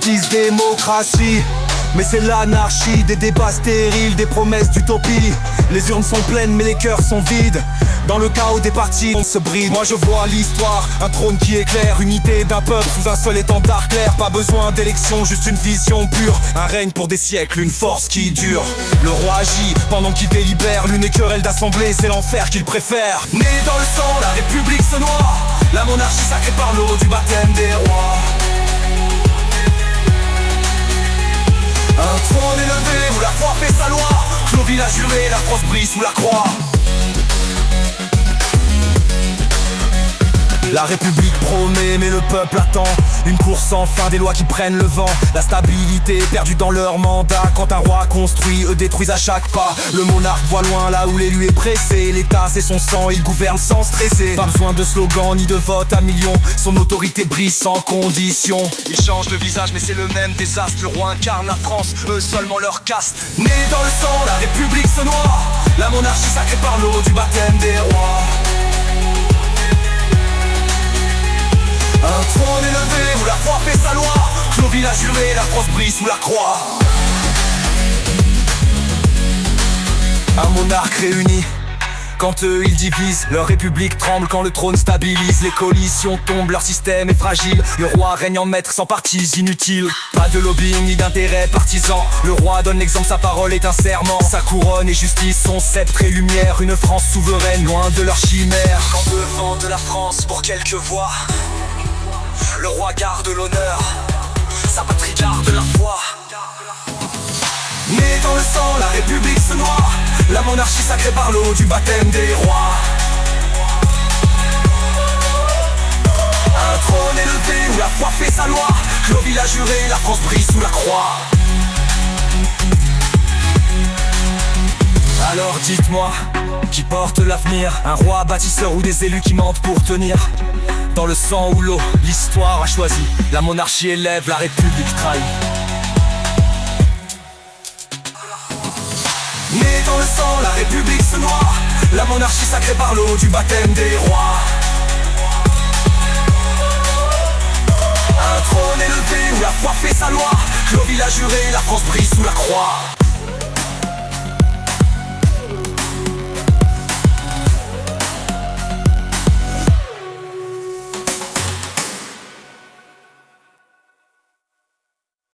disent démocratie, mais c'est l'anarchie, des débats stériles, des promesses d'utopie. Les urnes sont pleines mais les cœurs sont vides. Dans le chaos des partis, on se bride. Moi je vois l'histoire, un trône qui éclaire, unité d'un peuple sous un seul étendard clair. Pas besoin d'élection, juste une vision pure. Un règne pour des siècles, une force qui dure. Le roi agit pendant qu'il délibère. L'une querelle d'assemblée, c'est l'enfer qu'il préfère. Né dans le sang, la République se noie. La monarchie sacrée par l'eau du baptême des rois. Un trône élevé où la foi fait sa loi. Clovis l'a juré, la France brille sous la croix. La République promet mais le peuple attend. Une course sans fin, des lois qui prennent le vent. La stabilité perdue dans leur mandat. Quand un roi construit, eux détruisent à chaque pas. Le monarque voit loin là où l'élu est pressé. L'État c'est son sang, il gouverne sans stresser. Pas besoin de slogan ni de vote à millions. Son autorité brille sans condition. Il change de visage mais c'est le même désastre. Le roi incarne la France, eux seulement leur caste. Né dans le sang, la République se noie. La monarchie sacrée par l'eau du baptême des rois. Un trône élevé où la foi fait sa loi. Clovis l'a juré, la France brille sous la croix. Un monarque réuni. Quand eux ils divisent, leur république tremble quand le trône stabilise. Les coalitions tombent, leur système est fragile. Le roi règne en maître sans partis inutiles. Pas de lobbying ni d'intérêt partisan. Le roi donne l'exemple, sa parole est un serment. Sa couronne et justice, son sceptre et lumière. Une France souveraine, loin de leur chimère. Quand devant de la France pour quelques voix, le roi garde l'honneur, sa patrie garde la foi. Né dans le sang, la République se noie. La monarchie sacrée par l'eau du baptême des rois. Un trône élevé où la foi fait sa loi. Clovis l'a juré, la France brille sous la croix. Alors dites-moi, qui porte l'avenir? Un roi bâtisseur ou des élus qui mentent pour tenir? Dans le sang ou l'eau, l'histoire a choisi. La monarchie élève, la République trahit. Né dans le sang, la République se noie. La monarchie sacrée par l'eau du baptême des rois. Un trône élevé où la foi fait sa loi. Clovis l'a juré, la France brille sous la croix.